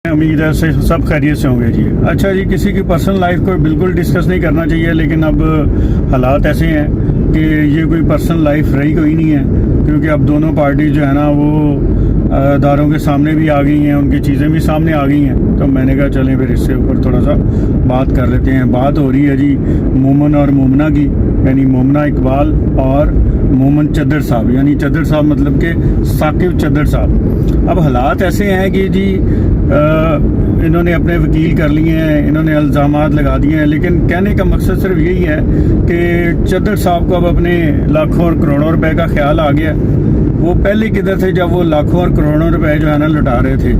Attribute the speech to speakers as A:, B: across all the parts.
A: امید ہے سے سب خیریت سے ہوں گے جی. اچھا جی, کسی کی پرسنل لائف کو بالکل ڈسکس نہیں کرنا چاہیے, لیکن اب حالات ایسے ہیں کہ یہ کوئی پرسنل لائف رہی کوئی نہیں ہے, کیونکہ اب دونوں پارٹی جو ہے نا وہ اداروں کے سامنے بھی آ گئی ہیں, ان کی چیزیں بھی سامنے آ گئی ہیں. تو میں نے کہا چلیں پھر اس سے اوپر تھوڑا سا بات کر لیتے ہیں. بات ہو رہی ہے جی مومن اور مومنہ کی, یعنی مومنہ اقبال اور مومن چدر صاحب, یعنی چدر صاحب مطلب کہ ثاقب چدر صاحب. اب حالات ایسے ہیں کہ جی انہوں نے اپنے وکیل کر لیے ہیں, انہوں نے الزامات لگا دیے ہیں, لیکن کہنے کا مقصد صرف یہی ہے کہ چدر صاحب کو اب اپنے لاکھوں اور کروڑوں روپے کا خیال آ گیا. وہ پہلے کدھر تھے جب وہ لاکھوں اور کروڑوں روپے جو ہے نا لٹا رہے تھے؟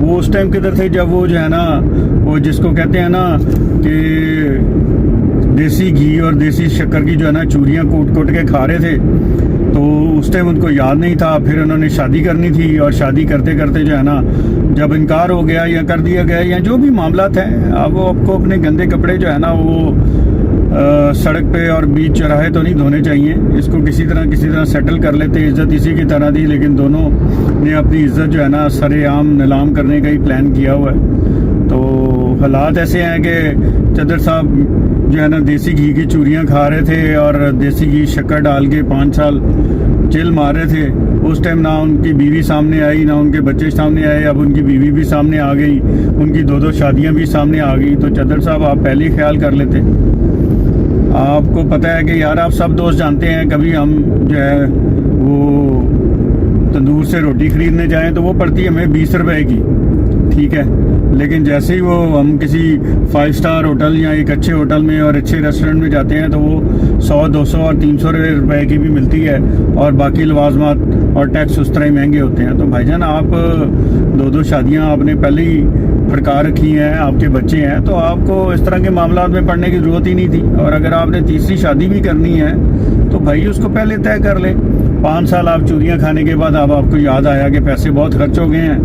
A: وہ اس ٹائم کدھر تھے جب وہ جو ہے نا وہ جس کو کہتے ہیں نا کہ دیسی گھی اور دیسی شکر کی جو ہے نا چوریاں کوٹ کوٹ کے کھا رہے تھے؟ تو اس ٹائم ان کو یاد نہیں تھا. پھر انہوں نے شادی کرنی تھی, اور شادی کرتے کرتے جو ہے نا جب انکار ہو گیا یا کر دیا گیا یا جو بھی معاملات ہیں, اب وہ آپ کو اپنے گندے کپڑے جو ہے نا وہ سڑک پہ اور بیچ چوراہے تو نہیں دھونے چاہیے. اس کو کسی طرح سیٹل کر لیتے, عزت اسی کی طرح دی, لیکن دونوں نے اپنی عزت جو ہے نا سر عام نیلام کرنے کا ہی پلان کیا ہوا ہے. تو حالات ایسے ہیں کہ چدر صاحب جو ہے نا دیسی گھی کی چوریاں کھا رہے تھے اور دیسی گھی شکر ڈال کے 5 سال جیل مار رہے تھے. اس ٹائم نہ ان کی بیوی سامنے آئی, نہ ان کے بچے سامنے آئے. اب ان کی بیوی بھی سامنے آ گئی, ان کی 2 شادیاں بھی سامنے آ گئی. تو چدر صاحب آپ پہلے ہی خیال کر لیتے. آپ کو پتہ ہے کہ یار آپ سب دوست جانتے ہیں, کبھی ہم جو ہے وہ تندور سے روٹی خریدنے جائیں تو وہ پڑتی ہے ہمیں 20 روپے کی, ٹھیک ہے, لیکن جیسے ہی وہ ہم کسی 5 اسٹار ہوٹل یا ایک اچھے ہوٹل میں اور اچھے ریسٹورنٹ میں جاتے ہیں تو وہ 100, 200 اور 300 روپے کی بھی ملتی ہے, اور باقی لوازمات اور ٹیکس اس طرح ہی مہنگے ہوتے ہیں. تو بھائی جان آپ 2 شادیاں آپ نے پہلے ہی پھڑکا رکھی ہیں, آپ کے بچے ہیں, تو آپ کو اس طرح کے معاملات میں پڑنے کی ضرورت ہی نہیں تھی. اور اگر آپ نے تیسری شادی بھی کرنی ہے تو بھائی اس کو پہلے طے کر لیں. 5 سال آپ چوریاں کھانے کے بعد اب آپ کو یاد آیا کہ پیسے بہت خرچ ہو گئے ہیں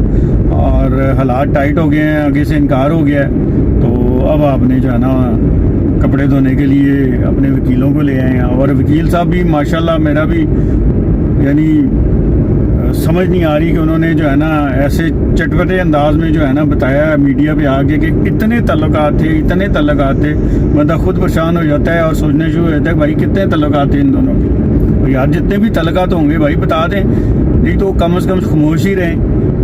A: اور حالات ٹائٹ ہو گئے ہیں, آگے سے انکار ہو گیا ہے, تو اب آپ نے جو ہے نا کپڑے دھونے کے لیے اپنے وکیلوں کو لے آئے ہیں. اور وکیل صاحب بھی ماشاءاللہ میرا بھی یعنی سمجھ نہیں آ رہی کہ انہوں نے جو ہے نا ایسے چٹپٹے انداز میں جو ہے نا بتایا میڈیا پہ آ کے کہ اتنے تعلقات تھے. بندہ خود پریشان ہو جاتا ہے اور سوچنے شروع ہو جاتا ہے بھائی کتنے تعلقات تھے ان دونوں کے. یار جتنے بھی تعلقات ہوں گے بھائی بتا دیں, نہیں تو کم از کم خاموش ہی رہیں.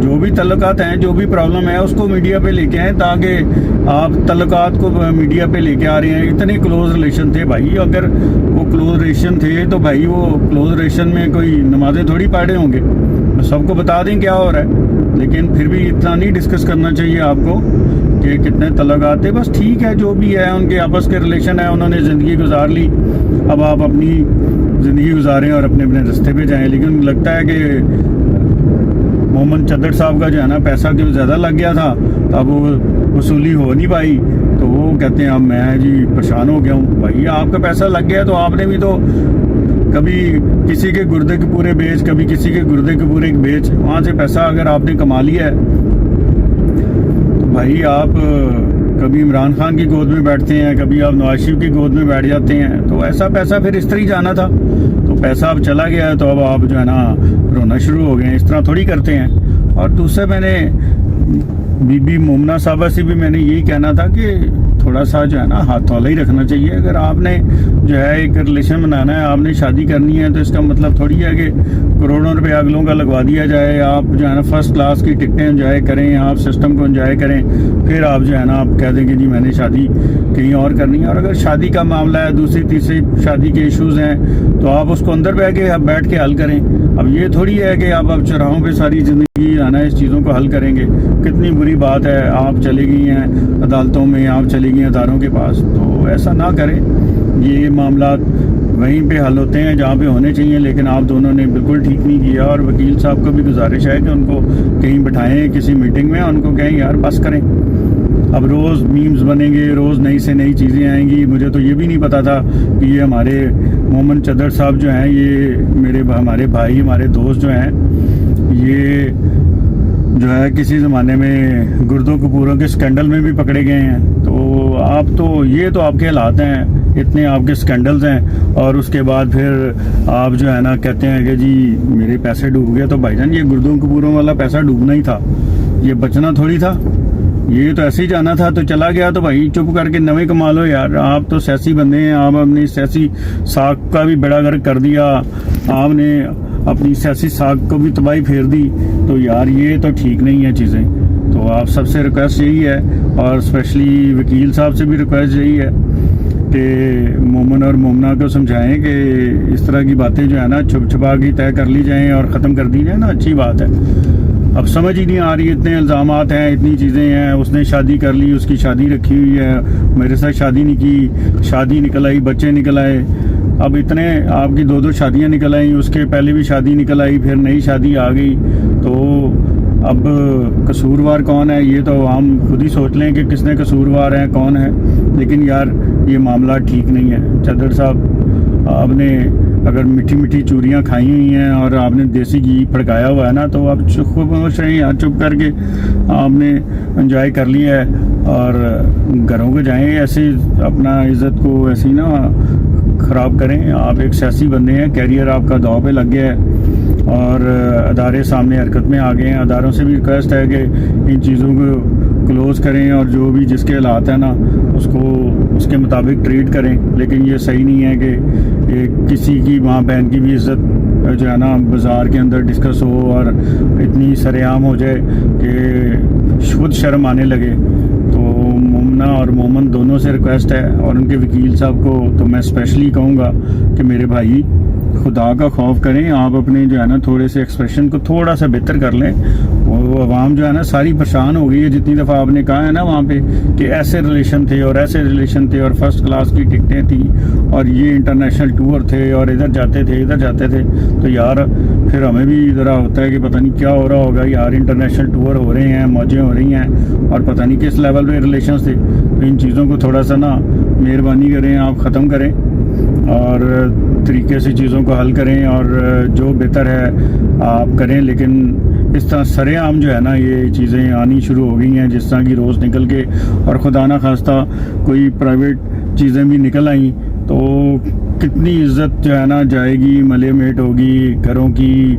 A: جو بھی تعلقات ہیں, جو بھی پرابلم ہے اس کو میڈیا پہ لے کے آئیں, تاکہ آپ تعلقات کو میڈیا پہ لے کے آ رہے ہیں. اتنے کلوز ریلیشن تھے بھائی, اگر وہ کلوز ریلیشن تھے تو بھائی وہ کلوز ریلیشن میں کوئی نمازیں تھوڑی پڑھے ہوں گے. سب کو بتا دیں کیا ہو رہا ہے, لیکن پھر بھی اتنا نہیں ڈسکس کرنا چاہیے آپ کو کہ کتنے تعلقات تھے. بس ٹھیک ہے, جو بھی ہے ان کے آپس کے ریلیشن ہے, انہوں نے زندگی گزار لی, اب آپ اپنی زندگی گزاریں اور اپنے اپنے رستے پہ جائیں. لیکن لگتا ہے کہ مومن چدر صاحب کا جو ہے نا پیسہ کیوں زیادہ لگ گیا تھا, تو اب وہ وصولی ہو نہیں پائی, تو وہ کہتے ہیں اب میں جی پریشان ہو گیا ہوں. بھائی آپ کا پیسہ لگ گیا تو آپ نے بھی تو کبھی کسی کے گردے کے پورے بیچ, کبھی کسی کے گردے کے پورے بیچ, وہاں سے پیسہ اگر آپ نے کما لیا ہے تو بھائی آپ کبھی عمران خان کی گود میں بیٹھتے ہیں, کبھی آپ نواز شریف کی گود میں بیٹھ جاتے ہیں. تو ایسا پیسہ پھر اس طرح ہی جانا تھا. تو پیسہ اب چلا گیا ہے تو اب آپ جو ہے نا رونا شروع ہو گئے ہیں. اس طرح تھوڑی کرتے ہیں. اور دوسرے میں نے بی بی مومنہ صاحبہ سے بھی میں نے یہی کہنا تھا کہ تھوڑا سا جو ہے نا ہاتھ والا ہی رکھنا چاہیے. اگر آپ نے جو ہے ایک ریلیشن بنانا ہے, آپ نے شادی کرنی ہے, تو اس کا مطلب تھوڑی ہے کہ کروڑوں روپے اگلوں کا لگوا دیا جائے. آپ جو ہے نا فرسٹ کلاس کی ٹکٹیں انجوائے کریں, آپ سسٹم کو انجوائے کریں, پھر آپ جو ہے نا آپ کہہ دیں کہ جی میں نے شادی کہیں اور کرنی ہے. اور اگر شادی کا معاملہ ہے, دوسری تیسری شادی کے ایشوز ہیں, تو آپ اس کو اندر بیٹھ کے حل کریں. اب یہ تھوڑی ہے کہ آپ اب چوراہوں پہ ساری زندگی آنا اس چیزوں کو حل کریں گے. کتنی بری بات ہے, آپ چلی گئی ہیں عدالتوں میں, آپ چلی گئی ہیں اداروں کے پاس. تو ایسا نہ کریں. یہ معاملات وہیں پہ حل ہوتے ہیں جہاں پہ ہونے چاہیے, لیکن آپ دونوں نے بالکل ٹھیک نہیں کیا. اور وکیل صاحب کو بھی گزارش ہے کہ ان کو کہیں بٹھائیں کسی میٹنگ میں, ان کو کہیں یار بس کریں. اب روز میمز بنیں گے, روز نئی سے نئی چیزیں آئیں گی. مجھے تو یہ بھی نہیں پتا تھا کہ یہ ہمارے مومن چدر صاحب جو ہیں, یہ ہمارے بھائی, ہمارے دوست جو ہیں, یہ جو ہے کسی زمانے میں گردوں کپوروں کے سکینڈل میں بھی پکڑے گئے ہیں. تو آپ تو یہ تو آپ کے حالات ہیں, اتنے آپ کے سکینڈلز ہیں, اور اس کے بعد پھر آپ جو ہے نا کہتے ہیں کہ جی میرے پیسے ڈوب گئے. تو بھائی جان یہ گردوں کپوروں والا پیسہ ڈوبنا ہی تھا, یہ بچنا تھوڑی تھا. یہ تو ایسے ہی جانا تھا تو چلا گیا تو بھائی چپ کر کے نویں کما لو یار. آپ تو سیاسی بندے ہیں, آپ اپنی سیاسی ساکھ کا بھی بیڑا گرک کر دیا, آپ نے اپنی سیاسی ساکھ کو بھی تباہی پھیر دی. تو یار یہ تو ٹھیک نہیں ہے چیزیں. تو آپ سب سے ریکویسٹ یہی ہے, اور اسپیشلی وکیل صاحب سے بھی ریکویسٹ یہی ہے کہ مومن اور مومنہ کو سمجھائیں کہ اس طرح کی باتیں جو ہے نا چھپ چھپا کے طے کر لی جائیں اور ختم کر دی جائیں نا, اچھی بات ہے. اب سمجھ ہی نہیں آ رہی, اتنے الزامات ہیں, اتنی چیزیں ہیں. اس نے شادی کر لی, اس کی شادی رکھی ہوئی ہے, میرے ساتھ شادی نہیں کی, شادی نکل آئی, بچے نکل آئے. اب اتنے آپ کی 2 شادیاں نکل آئیں, اس کے پہلے بھی شادی نکل آئی, پھر نئی شادی آ گئی. تو اب قصوروار کون ہے یہ تو ہم خود ہی سوچ لیں کہ کس نے قصوروار ہے, کون ہے. لیکن یار یہ معاملہ ٹھیک نہیں ہے. چدر صاحب, آپ نے اگر میٹھی میٹھی چوریاں کھائی ہوئی ہیں اور آپ نے دیسی گھی پھڑکایا ہوا ہے نا, تو آپ خوش رہیں یار, چپ کر کے آپ نے انجوائے کر لیا ہے. اور گھروں کو جائیں, ایسے اپنا عزت کو ایسی نا خراب کریں. آپ ایک سیاسی بندے ہیں, کیریئر آپ کا داؤ پہ لگ گیا ہے اور ادارے سامنے حرکت میں آ گئے ہیں. اداروں سے بھی ریکویسٹ ہے کہ ان چیزوں کو کلوز کریں اور جو بھی جس کے حالات ہیں نا اس کو اس کے مطابق ٹریٹ کریں. لیکن یہ صحیح نہیں ہے کہ کسی کی ماں بہن کی بھی عزت جو ہے نا بازار کے اندر ڈسکس ہو اور اتنی سر عام ہو جائے کہ خود شرم آنے لگے. تو مومنہ اور مومن دونوں سے ریکویسٹ ہے, اور ان کے وکیل صاحب کو تو میں اسپیشلی کہوں گا کہ میرے بھائی خدا کا خوف کریں. آپ اپنے جو ہے نا تھوڑے سے ایکسپریشن کو تھوڑا سا بہتر کر لیں. وہ عوام جو ہے نا ساری پریشان ہو گئی ہے. جتنی دفعہ آپ نے کہا ہے نا وہاں پہ کہ ایسے ریلیشن تھے اور ایسے ریلیشن تھے اور فرسٹ کلاس کی ٹکٹیں تھیں اور یہ انٹرنیشنل ٹور تھے اور ادھر جاتے تھے ادھر جاتے تھے, تو یار پھر ہمیں بھی ذرا ہوتا ہے کہ پتہ نہیں کیا ہو رہا ہوگا یار. انٹرنیشنل ٹور ہو رہے ہیں, موجیں ہو رہی ہیں اور پتہ نہیں کس لیول پہ ریلیشنس تھے. تو ان چیزوں کو تھوڑا سا نا مہربانی کریں, آپ ختم کریں اور طریقے سے چیزوں کو حل کریں اور جو بہتر ہے آپ کریں. لیکن اس طرح سر عام جو ہے نا یہ چیزیں آنی شروع ہو گئی ہیں, جس طرح کی روز نکل کے, اور خدا نہ خواستہ کوئی پرائیویٹ چیزیں بھی نکل آئیں تو کتنی عزت جو ہے نا جائے گی, ملے میٹ ہوگی گھروں کی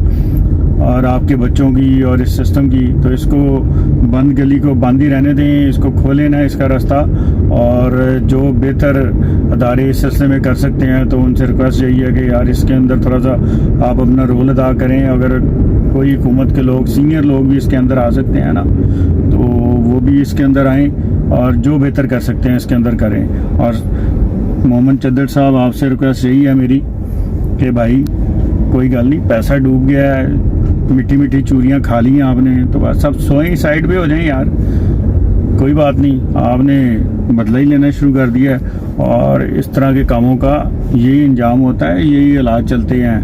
A: اور آپ کے بچوں کی اور اس سسٹم کی. تو اس کو بند گلی کو بند ہی رہنے دیں, اس کو کھولیں نہ اس کا راستہ. اور جو بہتر ادارے اس سلسلے میں کر سکتے ہیں تو ان سے ریکویسٹ یہی ہے کہ یار اس کے اندر تھوڑا سا آپ اپنا رول ادا کریں. اگر کوئی حکومت کے لوگ, سینئر لوگ بھی اس کے اندر آ سکتے ہیں نا, تو وہ بھی اس کے اندر آئیں اور جو بہتر کر سکتے ہیں اس کے اندر کریں. اور محمد چدر صاحب, آپ سے ریکویسٹ یہی ہے میری کہ بھائی کوئی گل نہیں, پیسہ ڈوب گیا ہے, میٹھی میٹھی چوریاں کھا لی ہیں آپ نے, تو بس سب سوئیں, سائڈ پہ ہو جائیں یار, کوئی بات نہیں. آپ نے بدلہ ہی لینا شروع کر دیا ہے اور اس طرح کے کاموں کا یہی انجام ہوتا ہے, یہی حالات چلتے ہیں.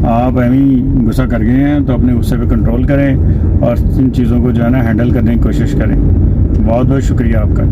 A: آپ ایویں غصہ کر گئے ہیں تو اپنے غصے پہ کنٹرول کریں اور ان چیزوں کو جو ہے نا ہینڈل کرنے کی کوشش کریں. بہت بہت شکریہ آپ کا.